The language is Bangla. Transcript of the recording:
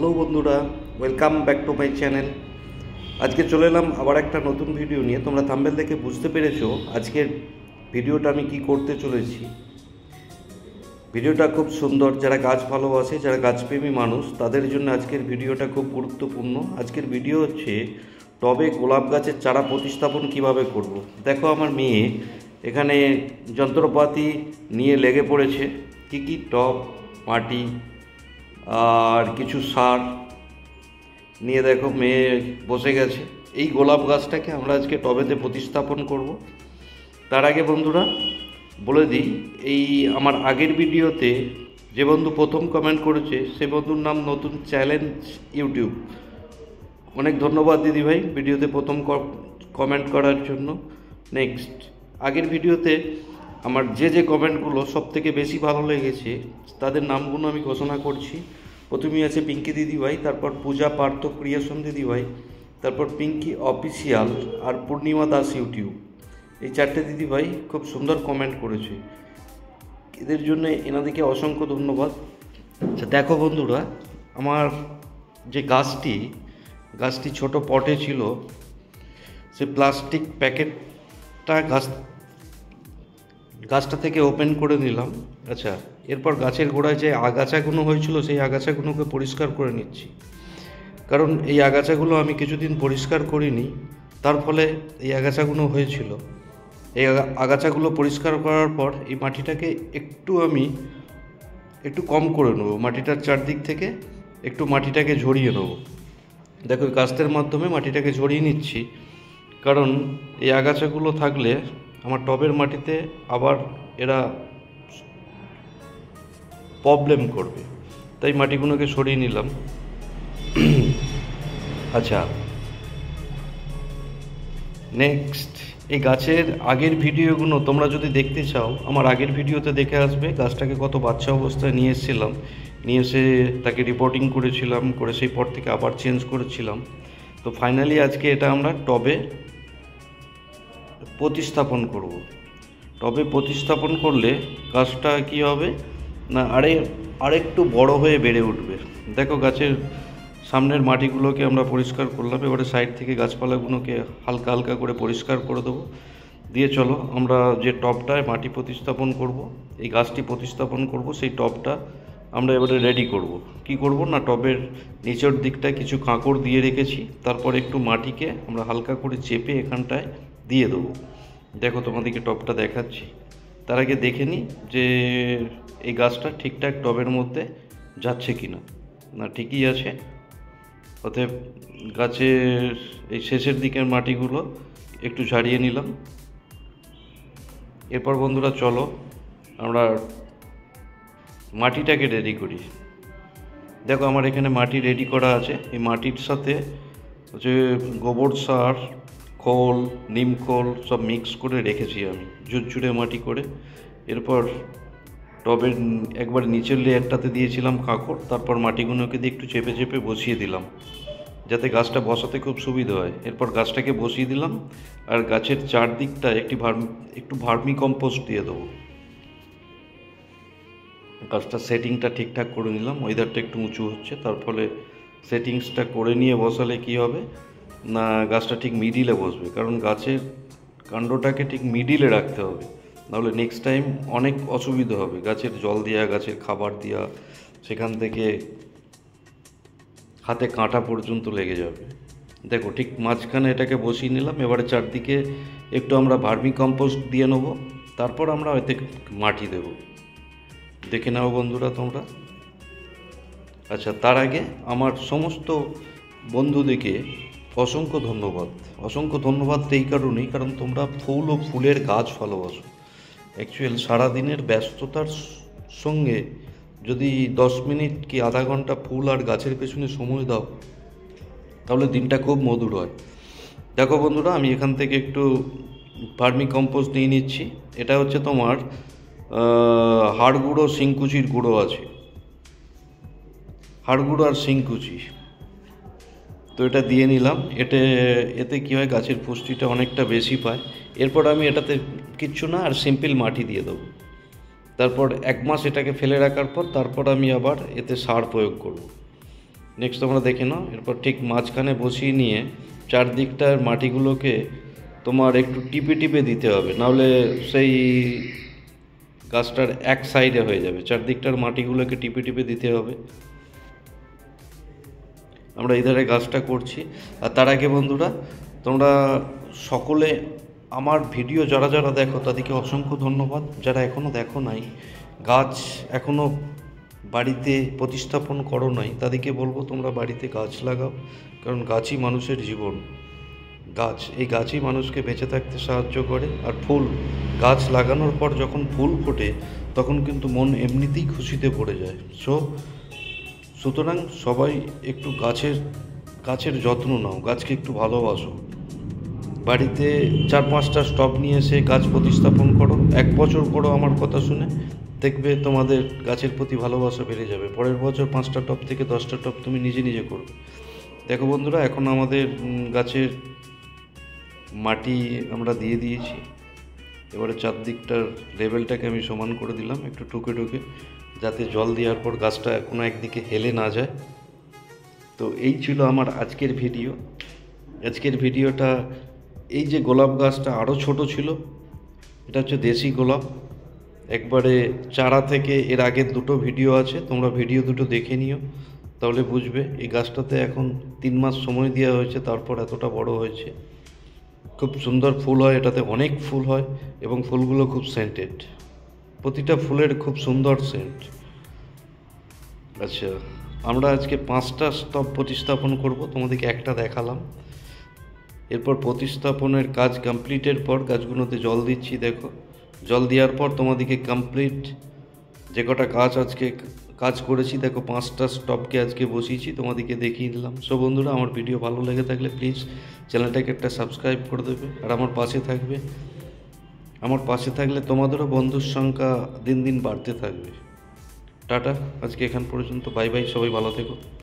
হ্যালো বন্ধুরা, welcome back to my channel. আজকে চলে এলাম আবার একটা নতুন ভিডিও নিয়ে। তোমরা থাম্বনেল দেখে বুঝতে পেরেছো আজকের ভিডিওটা আমি কি করতে চলেছি। ভিডিওটা খুব সুন্দর, যারা গাছ ভালোবাসে, যারা গাছপ্রেমী মানুষ, তাদের জন্য আজকের ভিডিওটা খুব গুরুত্বপূর্ণ। আজকের ভিডিও হচ্ছে টবে গোলাপ গাছের চারা প্রতিস্থাপন কিভাবে করব। দেখো আমার মেয়ে এখানে যন্ত্রপাতি নিয়ে লেগে পড়েছে। কী কী টব, মাটি আর কিছু সার নিয়ে দেখো মেয়ে বসে গেছে। এই গোলাপ গাছটাকে আমরা আজকে টবেতে প্রতিস্থাপন করব। তার আগে বন্ধুরা বলে দিই, এই আমার আগের ভিডিওতে যে বন্ধু প্রথম কমেন্ট করেছে সে বন্ধুর নাম নতুন চ্যালেঞ্জ ইউটিউব। অনেক ধন্যবাদ দিদিভাই ভিডিওতে প্রথম কমেন্ট করার জন্য। নেক্সট, আগের ভিডিওতে আমার যে কমেন্টগুলো সবথেকে বেশি ভালো লেগেছে তাদের নামগুলো আমি ঘোষণা করছি। প্রথমেই আছে পিঙ্কি দিদিভাই, তারপর পূজা পার্থ ক্রিয়েশন দিদিভাই, তারপর পিঙ্কি অফিসিয়াল আর পূর্ণিমা দাস ইউটিউব। এই চারটে দিদিভাই খুব সুন্দর কমেন্ট করেছে, এদের জন্য এনাদেরকে অসংখ্য ধন্যবাদ। আচ্ছা দেখো বন্ধুরা, আমার যে গাছটি ছোট পটে ছিল, সে প্লাস্টিক প্যাকেটটা গাছটা থেকে ওপেন করে নিলাম। আচ্ছা, এরপর গাছের গোড়ায় যে আগাছাগুলো হয়েছিল সেই আগাছাগুলোকে পরিষ্কার করে নিচ্ছি, কারণ এই আগাছাগুলো আমি কিছুদিন পরিষ্কার করিনি, তার ফলে এই আগাছাগুলো হয়েছিল। এই আগাছাগুলো পরিষ্কার করার পর এই মাটিটাকে আমি একটু কম করে নেবো, মাটিটার চারদিক থেকে একটু মাটিটাকে ঝরিয়ে নেবো। দেখো কাস্তের মাধ্যমে মাটিটাকে ঝরিয়ে নিচ্ছি, কারণ এই আগাছাগুলো থাকলে আমার টবের মাটিতে আবার এরা প্রবলেম করবে, তাই মাটিগুলোকে সরিয়ে নিলাম। আচ্ছা নেক্সট, এই গাছের আগের ভিডিওগুলো তোমরা যদি দেখতে চাও আমার আগের ভিডিওতে দেখে আসবে। গাছটাকে কত বাচ্চা অবস্থায় নিয়ে এসেছিলাম, নিয়ে এসে তাকে রিপোর্টিং করেছিলাম, করে সেই পর থেকে আবার চেঞ্জ করেছিলাম। তো ফাইনালি আজকে এটা আমরা টবে প্রতিস্থাপন করব। টবে প্রতিস্থাপন করলে গাছটা কি হবে না আরেকটু বড় হয়ে বেড়ে উঠবে। দেখো গাছের সামনের মাটিগুলোকে আমরা পরিষ্কার করলাম, এবারে সাইড থেকে গাছপালাগুলোকে হালকা হালকা করে পরিষ্কার করে দেবো। দিয়ে চলো আমরা যে টবটায় মাটি প্রতিস্থাপন করব, এই গাছটি প্রতিস্থাপন করব, সেই টবটা আমরা এবারে রেডি করব। কি করব না, টবের নিচের দিকটায় কিছু কাঁকড় দিয়ে রেখেছি, তারপর একটু মাটিকে আমরা হালকা করে চেপে এখানটায় দিয়ে দেবো। দেখো তোমাদেরকে টবটা দেখাচ্ছি। তার আগে দেখে নিই যে এই গাছটা ঠিকঠাক টবের মধ্যে যাচ্ছে কি না। না, ঠিকই আছে। অতএব গাছের এই শেষের দিকের মাটিগুলো একটু ঝাড়িয়ে নিলাম। এরপর বন্ধুরা চলো আমরা মাটিটাকে রেডি করি। দেখো আমার এখানে মাটি রেডি করা আছে। এই মাটির সাথে হচ্ছে গোবর সার, খোল, নিম খোল সব মিক্স করে রেখেছি আমি ঝুরঝুরে মাটি করে। এরপর টবের একবার নিচের লেয়ারটাতে দিয়েছিলাম কাঁকড়, তারপর মাটিগুলোকে দিয়ে একটু চেপে চেপে বসিয়ে দিলাম যাতে গাছটা বসাতে খুব সুবিধা হয়। এরপর গাছটাকে বসিয়ে দিলাম, আর গাছের চারদিকটা একটু ভার্মি কম্পোস্ট দিয়ে দেবো। গাছটা সেটিংটা ঠিকঠাক করে নিলাম, ওয়েদারটা একটু উঁচু হচ্ছে, তার ফলে সেটিংসটা করে নিয়ে বসালে কি হবে না, গাছটা ঠিক মিডিলে বসবে, কারণ গাছের কাণ্ডটাকে ঠিক মিডিলে রাখতে হবে, নাহলে নেক্সট টাইম অনেক অসুবিধা হবে। গাছের জল দেওয়া, গাছের খাবার দেওয়া, সেখান থেকে হাতে কাঁটা পর্যন্ত লেগে যাবে। দেখো ঠিক মাঝখানে এটাকে বসিয়ে নিলাম। এবারে চারদিকে একটু আমরা ভার্মি কম্পোস্ট দিয়ে নেব, তারপর আমরা এতে মাটি দেব। দেখে নাও বন্ধুরা তোমরা। আচ্ছা, তার আগে আমার সমস্ত বন্ধুদেরকে অসংখ্য ধন্যবাদ এই কারণেই, কারণ তোমরা ফুল ও ফুলের গাছ ভালোবাসো। অ্যাকচুয়াল সারাদিনের ব্যস্ততার সঙ্গে যদি 10 মিনিট কি আধা ঘন্টা ফুল আর গাছের পেছনে সময় দাও, তাহলে দিনটা খুব মধুর হয়। দেখো বন্ধুরা, আমি এখান থেকে একটু ভার্মি কম্পোস্ট নিয়ে নিচ্ছি। এটা হচ্ছে তোমার হাড় গুঁড়ো, শিংকুচির গুঁড়ো আছে, হাড় গুঁড়ো আর শিংকুচি, তো এটা দিয়ে নিলাম। এতে কী হয়, গাছের পুষ্টিটা অনেকটা বেশি পায়। এরপর আমি এটাতে কিচ্ছু না আর সিম্পল মাটি দিয়ে দেবো। তারপর 1 মাস এটাকে ফেলে রাখার পর তারপর আমি আবার এতে সার প্রয়োগ করব। নেক্সট তোমরা দেখে নাও। এরপর ঠিক মাঝখানে বসিয়ে নিয়ে চারদিকটার মাটিগুলোকে তোমার একটু টিপে টিপে দিতে হবে, নাহলে সেই গাছটার এক সাইডে হয়ে যাবে। চারদিকটার মাটিগুলোকে টিপে টিপে দিতে হবে। আমরা এধারে গাছটা করছি। আর তার আগে বন্ধুরা, তোমরা সকলে আমার ভিডিও যারা যারা দেখো তাদেরকে অসংখ্য ধন্যবাদ। যারা এখনও দেখো নাই, গাছ এখনও বাড়িতে প্রতিস্থাপন করো নাই, তাদেরকে বলবো তোমরা বাড়িতে গাছ লাগাও, কারণ গাছই মানুষের জীবন। এই গাছই মানুষকে বেঁচে থাকতে সাহায্য করে। আর ফুল, গাছ লাগানোর পর যখন ফুল ফোটে তখন কিন্তু মন এমনিতেই খুশিতে ভরে যায়। সুতরাং সবাই একটু গাছের যত্ন নাও, গাছকে একটু ভালোবাসো। বাড়িতে 4-5টা স্টব নিয়ে এসে গাছ প্রতিস্থাপন করো, 1 বছর করো আমার কথা শুনে, দেখবে তোমাদের গাছের প্রতি ভালোবাসা বেড়ে যাবে। পরের বছর 5টা টব থেকে 10টা টব তুমি নিজে নিজে করবে। দেখো বন্ধুরা, এখন আমাদের গাছের মাটি আমরা দিয়ে দিয়েছি। এবারে চারদিকটার লেভেলটাকে আমি সমান করে দিলাম একটু টুকে টুকে, যাতে জল দেওয়ার পর গাছটা কোনো একদিকে হেলে না যায়। তো এই ছিল আমার আজকের ভিডিও। আজকের ভিডিওটা, এই যে গোলাপ গাছটা আরও ছোট ছিল, এটা হচ্ছে দেশি গোলাপ, একবারে চারা থেকে। এর আগের 2টো ভিডিও আছে, তোমরা ভিডিও দুটো দেখে নিও, তাহলে বুঝবে। এই গাছটাতে এখন 3 মাস সময় দেওয়া হয়েছে, তারপর এতটা বড় হয়েছে। খুব সুন্দর ফুল হয়, এটাতে অনেক ফুল হয় এবং ফুলগুলো খুব সেন্টেড। প্রতিটা ফুলের খুব সুন্দর সেন্ট। আচ্ছা, আমরা আজকে 5টা স্টব প্রতিস্থাপন করব, তোমাদেরকে একটা দেখালাম। এরপর প্রতিস্থাপনের কাজ কমপ্লিটের পর গাছগুলোতে জল দিচ্ছি। দেখো, জল দেওয়ার পর তোমাদেরকে কমপ্লিট যে কটা গাছ আজকে কাজ করেছি, দেখো 5টা স্টপকে আজকে বসিয়েছি, তোমাদেরকে দেখিয়ে দিলাম। সো বন্ধুরা, আমার ভিডিও ভালো লেগে থাকলে প্লিজ চ্যানেলটাকে একটা সাবস্ক্রাইব করে দেবে আর আমার পাশে থাকবে। আমার পাশে থাকলে তোমাদেরও বন্ধুর সংখ্যা দিন দিন বাড়তে থাকবে। টাটা, আজকে এখান পর্যন্ত। বাই বাই, সবাই ভালো থেকো।